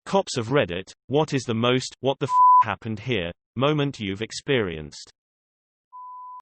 Cops of Reddit, what is the most "what the happened here" moment you've experienced?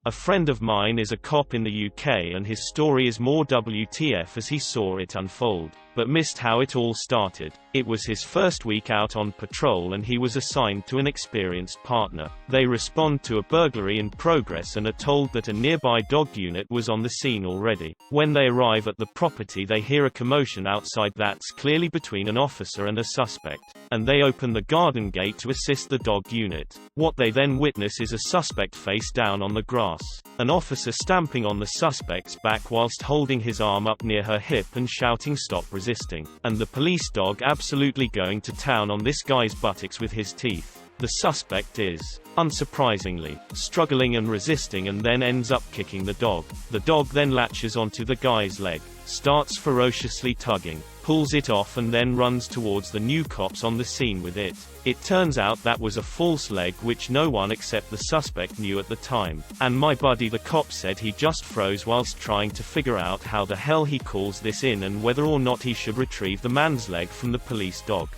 A friend of mine is a cop in the UK and his story is more WTF as he saw it unfold, but missed how it all started. It was his first week out on patrol and he was assigned to an experienced partner. They respond to a burglary in progress and are told that a nearby dog unit was on the scene already. When they arrive at the property, they hear a commotion outside that's clearly between an officer and a suspect, and they open the garden gate to assist the dog unit. What they then witness is a suspect face down on the grass, an officer stamping on the suspect's back whilst holding his arm up near her hip and shouting "stop resisting," and the police dog absolutely going to town on this guy's buttocks with his teeth. The suspect is, unsurprisingly, struggling and resisting and then ends up kicking the dog. The dog then latches onto the guy's leg, starts ferociously tugging, pulls it off and then runs towards the new cops on the scene with it. It turns out that was a false leg which no one except the suspect knew at the time, and my buddy the cop said he just froze whilst trying to figure out how the hell he calls this in and whether or not he should retrieve the man's leg from the police dog.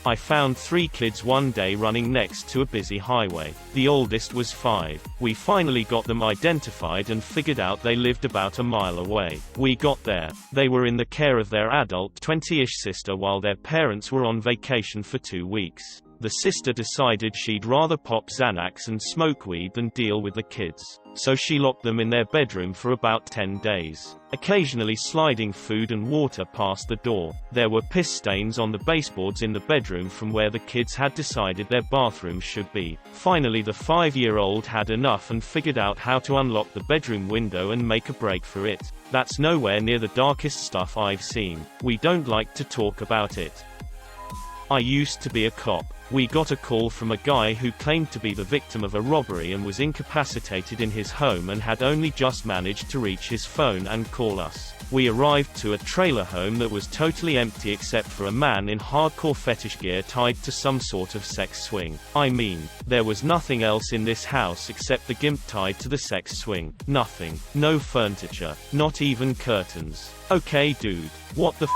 I found 3 kids one day running next to a busy highway. The oldest was 5. We finally got them identified and figured out they lived about a mile away. We got there. They were in the care of their adult 20-ish sister while their parents were on vacation for 2 weeks. The sister decided she'd rather pop Xanax and smoke weed than deal with the kids, so she locked them in their bedroom for about 10 days, occasionally sliding food and water past the door. There were piss stains on the baseboards in the bedroom from where the kids had decided their bathroom should be. Finally the 5-year-old had enough and figured out how to unlock the bedroom window and make a break for it. That's nowhere near the darkest stuff I've seen. We don't like to talk about it. I used to be a cop. We got a call from a guy who claimed to be the victim of a robbery and was incapacitated in his home and had only just managed to reach his phone and call us. We arrived to a trailer home that was totally empty except for a man in hardcore fetish gear tied to some sort of sex swing. I mean, there was nothing else in this house except the gimp tied to the sex swing. Nothing. No furniture. Not even curtains. Okay dude. What the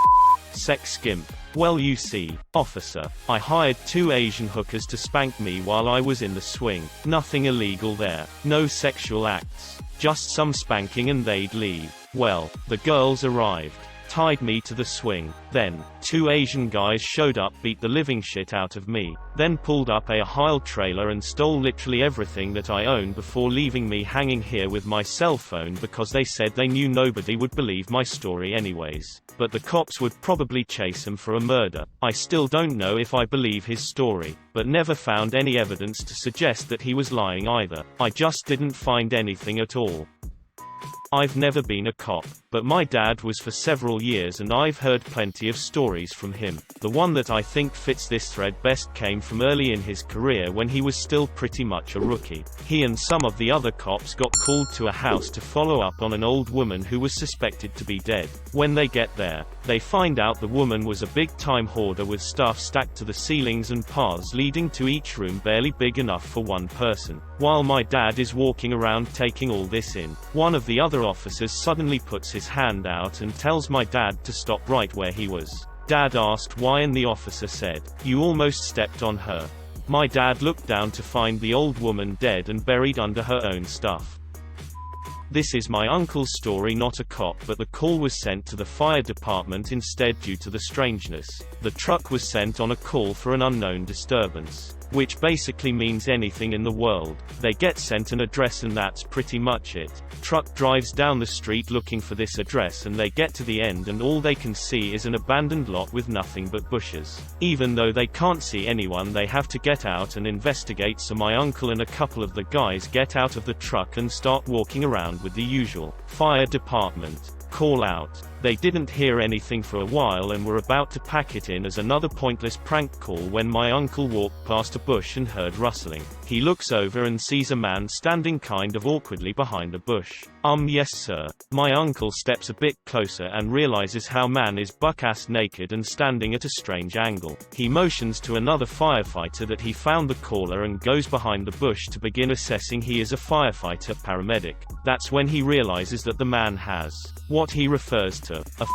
sex gimp? Well you see, officer, I hired 2 Asian hookers to spank me while I was in the swing. Nothing illegal there. No sexual acts. Just some spanking and they'd leave. Well, the girls arrived, tied me to the swing. Then, 2 Asian guys showed up, beat the living shit out of me, then pulled up a Heil trailer and stole literally everything that I own before leaving me hanging here with my cell phone because they said they knew nobody would believe my story anyways. But the cops would probably chase him for a murder. I still don't know if I believe his story, but never found any evidence to suggest that he was lying either. I just didn't find anything at all. I've never been a cop, but my dad was for several years and I've heard plenty of stories from him. The one that I think fits this thread best came from early in his career when he was still pretty much a rookie. He and some of the other cops got called to a house to follow up on an old woman who was suspected to be dead. When they get there, they find out the woman was a big-time hoarder with stuff stacked to the ceilings and paths leading to each room barely big enough for one person. While my dad is walking around taking all this in, one of the other officers suddenly puts his hand out and tells my dad to stop right where he was. Dad asked why and the officer said, "You almost stepped on her." My dad looked down to find the old woman dead and buried under her own stuff. This is my uncle's story, not a cop, but the call was sent to the fire department instead due to the strangeness. The truck was sent on a call for an unknown disturbance, which basically means anything in the world. They get sent an address and that's pretty much it. Truck drives down the street looking for this address and they get to the end and all they can see is an abandoned lot with nothing but bushes. Even though they can't see anyone, they have to get out and investigate, so my uncle and a couple of the guys get out of the truck and start walking around with the usual fire department call out. They didn't hear anything for a while and were about to pack it in as another pointless prank call when my uncle walked past a bush and heard rustling. He looks over and sees a man standing kind of awkwardly behind a bush. Yes sir. My uncle steps a bit closer and realizes how man is buck-ass naked and standing at a strange angle. He motions to another firefighter that he found the caller and goes behind the bush to begin assessing. He is a firefighter paramedic. That's when he realizes that the man has what he refers to a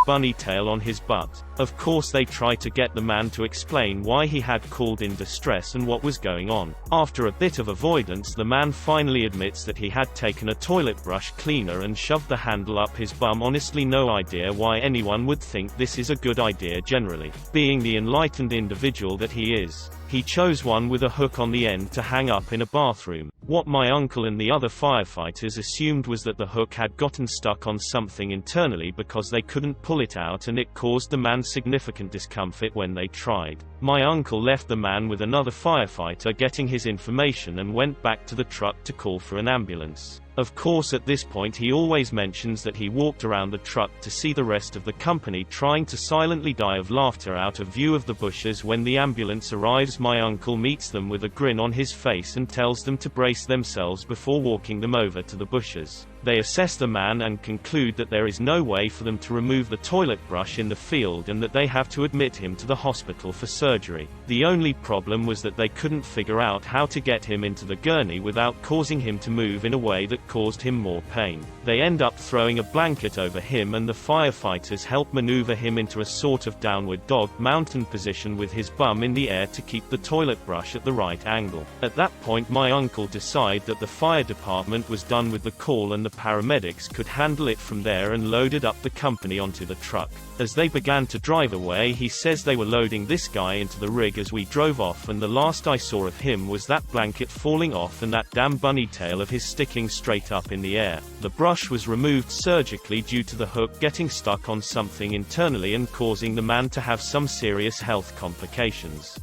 bunny tail on his butt. Of course they try to get the man to explain why he had called in distress and what was going on. After a bit of avoidance, the man finally admits that he had taken a toilet brush cleaner and shoved the handle up his bum. Honestly, no idea why anyone would think this is a good idea generally. Being the enlightened individual that he is, he chose one with a hook on the end to hang up in a bathroom. What my uncle and the other firefighters assumed was that the hook had gotten stuck on something internally because they couldn't pull it out, and it caused the man significant discomfort when they tried. My uncle left the man with another firefighter getting his information and went back to the truck to call for an ambulance. Of course, at this point he always mentions that he walked around the truck to see the rest of the company trying to silently die of laughter out of view of the bushes. When the ambulance arrives, my uncle meets them with a grin on his face and tells them to brace themselves before walking them over to the bushes. They assess the man and conclude that there is no way for them to remove the toilet brush in the field and that they have to admit him to the hospital for surgery. The only problem was that they couldn't figure out how to get him into the gurney without causing him to move in a way that caused him more pain. They end up throwing a blanket over him, and the firefighters help maneuver him into a sort of downward dog mountain position with his bum in the air to keep the toilet brush at the right angle. At that point my uncle decided that the fire department was done with the call and the paramedics could handle it from there, and loaded up the company onto the truck. As they began to drive away, he says they were loading this guy into the rig as we drove off, and the last I saw of him was that blanket falling off and that damn bunny tail of his sticking straight up in the air. The brush was removed surgically due to the hook getting stuck on something internally and causing the man to have some serious health complications.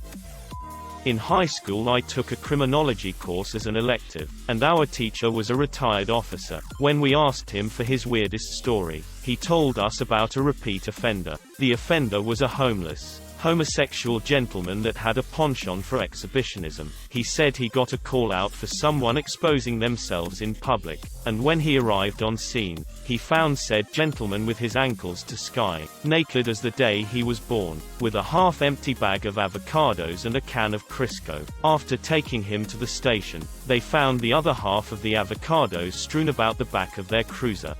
In high school I took a criminology course as an elective, and our teacher was a retired officer. When we asked him for his weirdest story, he told us about a repeat offender. The offender was a homosexual gentleman that had a penchant for exhibitionism. He said he got a call out for someone exposing themselves in public, and when he arrived on scene, he found said gentleman with his ankles to sky, naked as the day he was born, with a half-empty bag of avocados and a can of Crisco. After taking him to the station, they found the other half of the avocados strewn about the back of their cruiser.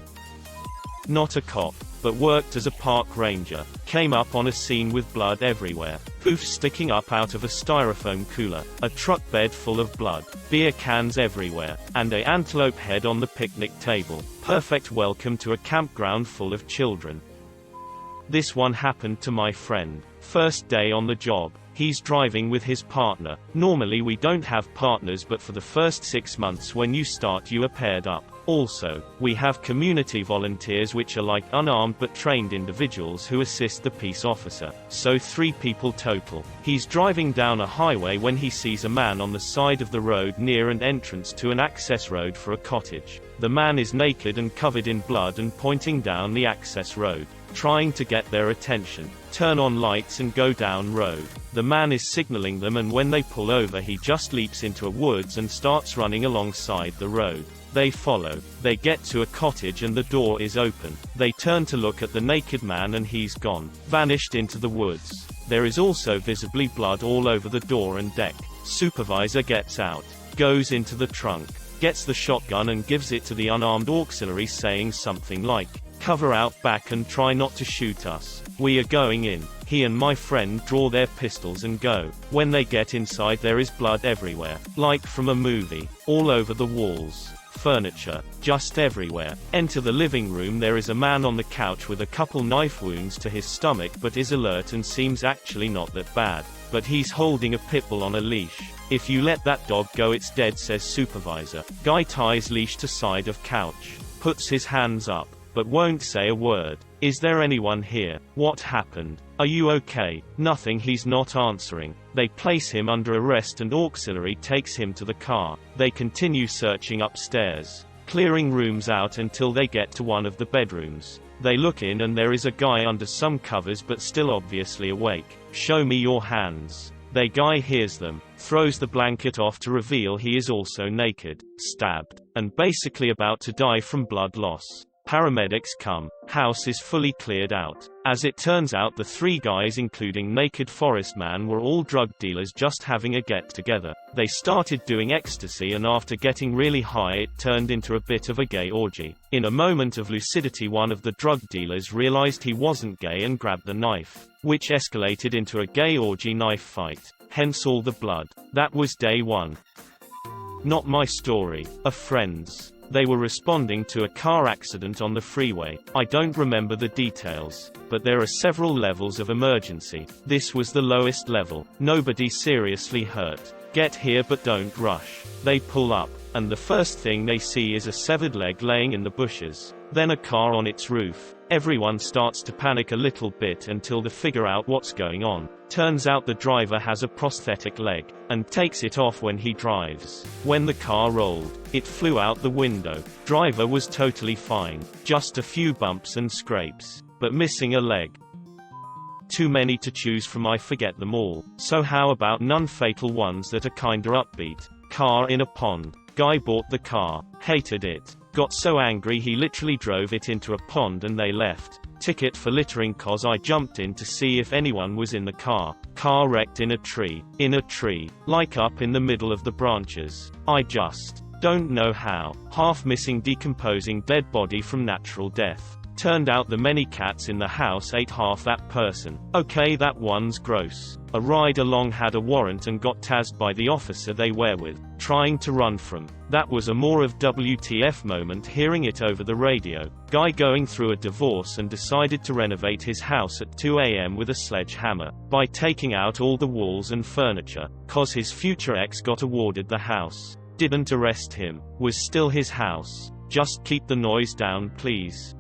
Not a cop, but worked as a park ranger, came up on a scene with blood everywhere, poofs sticking up out of a styrofoam cooler, a truck bed full of blood, beer cans everywhere, and a antelope head on the picnic table. Perfect welcome to a campground full of children. This one happened to my friend. First day on the job. He's driving with his partner. Normally we don't have partners, but for the first 6 months when you start you are paired up. Also, we have community volunteers which are like unarmed but trained individuals who assist the peace officer. So 3 people total. He's driving down a highway when he sees a man on the side of the road near an entrance to an access road for a cottage. The man is naked and covered in blood and pointing down the access road, trying to get their attention. Turn on lights and go down road. The man is signaling them, and when they pull over he just leaps into a woods and starts running alongside the road. They follow. They get to a cottage and the door is open. They turn to look at the naked man and he's gone. Vanished into the woods. There is also visibly blood all over the door and deck. Supervisor gets out. Goes into the trunk. Gets the shotgun and gives it to the unarmed auxiliary, saying something like, "Cover out back and try not to shoot us. We are going in." He and my friend draw their pistols and go. When they get inside there is blood everywhere. Like from a movie. All over the walls. Furniture. Just everywhere. Enter the living room. There is a man on the couch with a couple knife wounds to his stomach, but is alert and seems actually not that bad. But he's holding a pit bull on a leash. "If you let that dog go it's dead," says supervisor. Guy ties leash to side of couch. Puts his hands up, but won't say a word. "Is there anyone here? What happened? Are you okay?" Nothing. He's not answering. They place him under arrest and auxiliary takes him to the car. They continue searching upstairs, clearing rooms out until they get to one of the bedrooms. They look in and there is a guy under some covers but still obviously awake. "Show me your hands." The guy hears them, throws the blanket off to reveal he is also naked, stabbed, and basically about to die from blood loss. Paramedics come. House is fully cleared out. As it turns out, the 3 guys including Naked Forest Man were all drug dealers just having a get-together. They started doing ecstasy, and after getting really high it turned into a bit of a gay orgy. In a moment of lucidity, one of the drug dealers realized he wasn't gay and grabbed the knife, which escalated into a gay orgy knife fight. Hence all the blood. That was day 1. Not my story. A friend's. They were responding to a car accident on the freeway. I don't remember the details, but there are several levels of emergency. This was the lowest level. Nobody seriously hurt. Get here but don't rush. They pull up, and the first thing they see is a severed leg laying in the bushes. Then a car on its roof. Everyone starts to panic a little bit until they figure out what's going on. Turns out the driver has a prosthetic leg, and takes it off when he drives. When the car rolled, it flew out the window. Driver was totally fine. Just a few bumps and scrapes, but missing a leg. Too many to choose from, I forget them all. So how about non-fatal ones that are kinda upbeat? Car in a pond. Guy bought the car, hated it. Got so angry he literally drove it into a pond and they left. Ticket for littering cause I jumped in to see if anyone was in the car. Car wrecked in a tree. In a tree. Like up in the middle of the branches. I just don't know how. Half missing decomposing dead body from natural death. Turned out the many cats in the house ate half that person. Okay, that one's gross. A ride along had a warrant and got tazzed by the officer they were with, trying to run from. That was a more of WTF moment hearing it over the radio. Guy going through a divorce and decided to renovate his house at 2 a.m. with a sledgehammer, by taking out all the walls and furniture, cause his future ex got awarded the house. Didn't arrest him. Was still his house. Just keep the noise down please.